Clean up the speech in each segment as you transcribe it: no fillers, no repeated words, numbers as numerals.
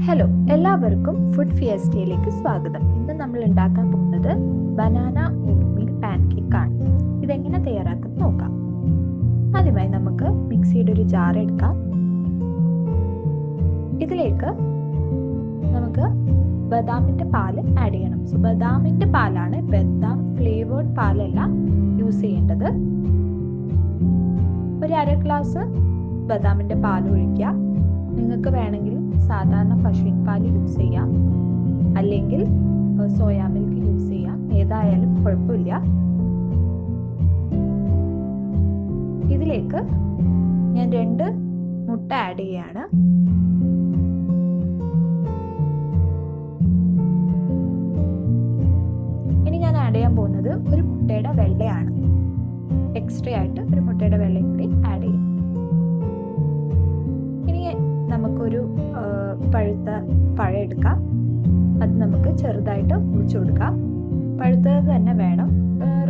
Hello, എല്ലാവർക്കും food ഫിയസ്റ്റയിലേക്ക് സ്വാഗതം. ഇന്ന് നമ്മൾ ഉണ്ടാക്കാൻ പോകുന്നത് ബനാന ഓട്മീൽ പാൻകേക്ക് ആണ്. ഇതെങ്ങനെ തയ്യാറാക്കാൻ നോക്കാം. ആദ്യമായി നമുക്ക് മിക്സിയുടെ ഒരു ജാർ എടുക്കാം. ഇതിലേക്ക് നമുക്ക് ബദാമിന്റെ പാല് ആഡ് ചെയ്യണം. സോ ബദാമിന്റെ പാലാണ്, ബദാം ഫ്ലേവേർഡ് പാലല്ല യൂസ് ചെയ്യേണ്ടത്. ഒരു അര ഗ്ലാസ് ബദാമിന്റെ പാൽ ഒഴിക്കുക. നിങ്ങൾക്ക് വേണമെങ്കിൽ സാധാരണ പശുവിൻ പാൽ യൂസ് ചെയ്യാം, അല്ലെങ്കിൽ സോയാ മിൽക്ക് യൂസ് ചെയ്യാം. ഏതായാലും കുഴപ്പമില്ല. ഇതിലേക്ക് ഞാൻ 2 മുട്ട ആഡ് ചെയ്യാണ്. ഇനി ഞാൻ ആഡ് ചെയ്യാൻ പോകുന്നത് ഒരു മുട്ടയുടെ വെള്ളയാണ്. എക്സ്ട്രാ ആയിട്ട് ഒരു മുട്ടയുടെ വെള്ളയും കൂടി ആഡ് ചെയ്യും. ഇനി നമുക്കൊരു പഴുത്ത പഴം എടുക്കാം. അത് നമുക്ക് ചെറുതായിട്ട് മുറിച്ചു കൊടുക്കാം. പഴുത്തത് തന്നെ വേണം.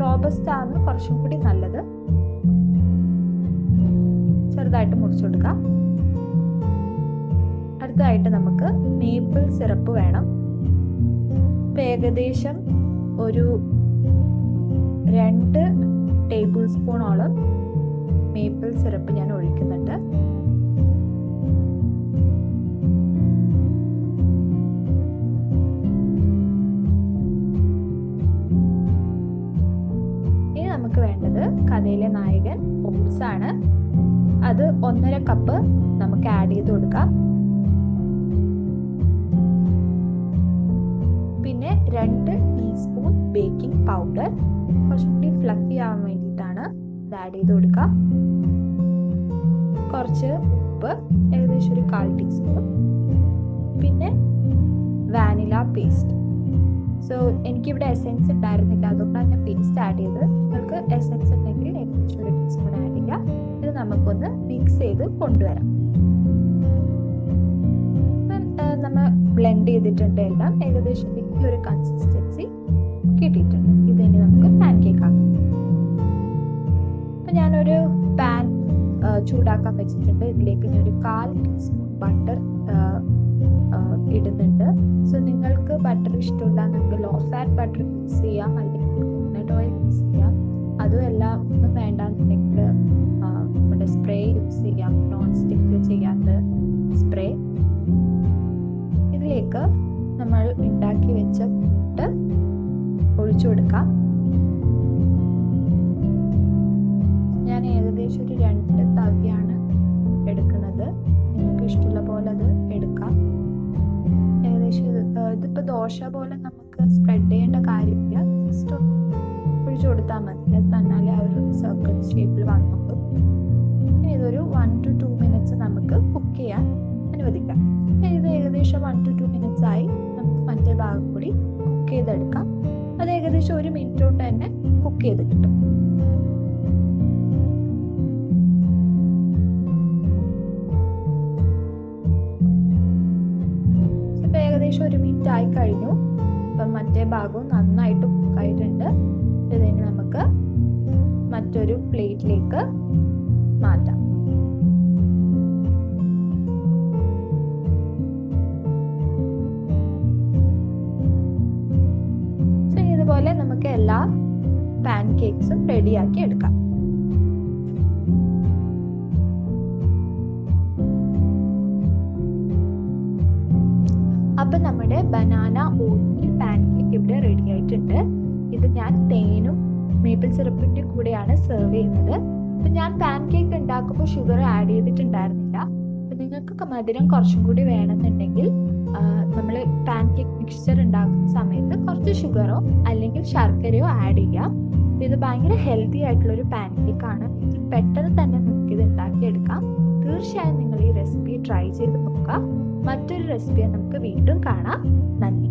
റോബസ്റ്റ് ആണ് കുറച്ചും കൂടി നല്ലത്. ചെറുതായിട്ട് മുറിച്ചു കൊടുക്കാം. അടുത്തതായിട്ട് നമുക്ക് മേപ്പിൾ സിറപ്പ് വേണം. ഇപ്പം ഏകദേശം ഒരു 2 ടേബിൾ സ്പൂണോളം മേപ്പിൾ സിറപ്പ് ഞാൻ ഒഴിക്കുന്നുണ്ട്. ഇനി നമുക്ക് വേണ്ടത് കഥയിലെ നായകൻ ഓട്സ് ആണ്. അത് 1.5 കപ്പ് നമുക്ക് ആഡ് ചെയ്ത് കൊടുക്കാം. പിന്നെ 2 ടീസ്പൂൺ ബേക്കിംഗ് പൗഡർ, കുറച്ചും കൂടി ഫ്ലഫി ആവാൻ വേണ്ടിയിട്ടാണ് ഇത് ആഡ് ചെയ്ത് കൊടുക്കുക. കുറച്ച് ഉപ്പ്, ഏകദേശം ഒരു 1/4 ടീസ്പൂൺ. പിന്നെ വാനില പേസ്റ്റ്. സോ എനിക്കിവിടെ എസെൻസ് ഉണ്ടായിരുന്നില്ല, അതുകൊണ്ടാണ് ഞാൻ പേസ്റ്റ് ആഡ് ചെയ്തത്. നിങ്ങൾക്ക് എസെൻസ് ഉണ്ടെങ്കിൽ ഏകദേശം 1 ടീസ്പൂൺ ആഡ് ചെയ്യാം. ഇത് നമുക്കൊന്ന് മിക്സ് ചെയ്ത് കൊണ്ടുവരാം. നമ്മൾ ബ്ലെൻഡ് ചെയ്തിട്ടുണ്ട് എല്ലാം. ഏകദേശം ഈ ഒരു കൺസിസ്റ്റൻസി കിട്ടിയിട്ടുണ്ട്. ഇതിനി നമുക്ക് പാൻകേക്ക് ആക്കാം. അപ്പം ഞാനൊരു പാൻ ചൂടാക്കാൻ വെച്ചിട്ടുണ്ട്. ഇതിലേക്ക് ഞാൻ ഒരു 1/4 ടീസ്പൂൺ ബട്ടർ ഇടുന്നുണ്ട്. സോ നിങ്ങൾക്ക് ബട്ടർ ഇഷ്ടമില്ല എന്നുണ്ടെങ്കിൽ ലോ ഫാറ്റ് ബട്ടർ യൂസ് ചെയ്യാം, അല്ലെങ്കിൽ കോക്കനട്ട് ഓയിൽ യൂസ് ചെയ്യാം. അതുമല്ല ഒന്നും വേണ്ടാന്നുണ്ടെങ്കിൽ നമ്മുടെ സ്പ്രേ യൂസ് ചെയ്യാം, നോൺ സ്റ്റിക്ക് ചെയ്യാത്ത സ്പ്രേ. ഇതിലേക്ക് നമ്മൾ ഉണ്ടാക്കി വെച്ച കൂട്ട് ഒഴിച്ചു കൊടുക്കാം. ഞാൻ ഏകദേശം ഒരു 2 തവിയാണ് എടുക്കുന്നത്. നിങ്ങൾക്ക് ഇഷ്ടമുള്ള പോലെ അത് എടുക്കാം. ഏകദേശം ഇതിപ്പോൾ ദോശ പോലെ നമുക്ക് സ്പ്രെഡ് ചെയ്യേണ്ട കാര്യമില്ല. ജസ്റ്റ് ഒഴിച്ചു കൊടുത്താൽ മതി. അത് തന്നാലേ ആ ഒരു സർക്കിൾ ഷേപ്പിൽ വന്നോളൂ. ഇനി ഇതൊരു 1 to 2 മിനിറ്റ്സ് നമുക്ക് കുക്ക് ചെയ്യാൻ അനുവദിക്കാം. ഇത് ഏകദേശം 1 to 2 മിനിറ്റ്സ് ആയി. നമുക്ക് മറ്റേ ഭാഗം കൂടി കുക്ക് ചെയ്തെടുക്കാം. അത് ഏകദേശം 1 മിനിറ്റ് കൊണ്ട് തന്നെ കുക്ക് ചെയ്ത് കിട്ടും. ഇപ്പം ഏകദേശം 1 മിനിറ്റ് ആയി കഴിഞ്ഞു. ഇപ്പം മറ്റേ ഭാഗവും നന്നായിട്ട് കുക്കായിട്ടുണ്ട്. ഇതിന് നമുക്ക് മറ്റൊരു പ്ലേറ്റിലേക്ക് മാറ്റാം. ഇതുപോലെ നമുക്ക് എല്ലാ പാൻകേക്സും റെഡിയാക്കി എടുക്കാം. അപ്പം നമ്മുടെ ബനാന ഓട്മീൽ പാൻകേക്ക് ഇവിടെ റെഡി ആയിട്ടുണ്ട്. ഇത് ഞാൻ തേനും മേപ്പിൾ സിറപ്പിന്റെ കൂടെയാണ് സെർവ് ചെയ്യുന്നത്. അപ്പം ഞാൻ പാൻകേക്ക് ഉണ്ടാക്കുമ്പോൾ ഷുഗർ ആഡ് ചെയ്തിട്ടുണ്ടായിരുന്നില്ല. അപ്പം നിങ്ങൾക്ക് മധുരം കുറച്ചും കൂടി വേണമെന്നുണ്ടെങ്കിൽ നമ്മൾ പാൻകേക്ക് മിക്സ്ചർ ഉണ്ടാക്കുന്ന സമയത്ത് കുറച്ച് ഷുഗറോ അല്ലെങ്കിൽ ശർക്കരയോ ആഡ് ചെയ്യാം. ഇത് ഭയങ്കര ഹെൽത്തി ആയിട്ടുള്ളൊരു പാൻകേക്ക് ആണ്. പെട്ടെന്ന് തന്നെ നിങ്ങൾക്ക് ഇത് ഉണ്ടാക്കിയെടുക്കാം. തീർച്ചയായും നിങ്ങൾ ഈ റെസിപ്പി ട്രൈ ചെയ്ത് നോക്കുക. മറ്റൊരു റെസിപ്പിയെ നമുക്ക് വീണ്ടും കാണാം. നന്ദി.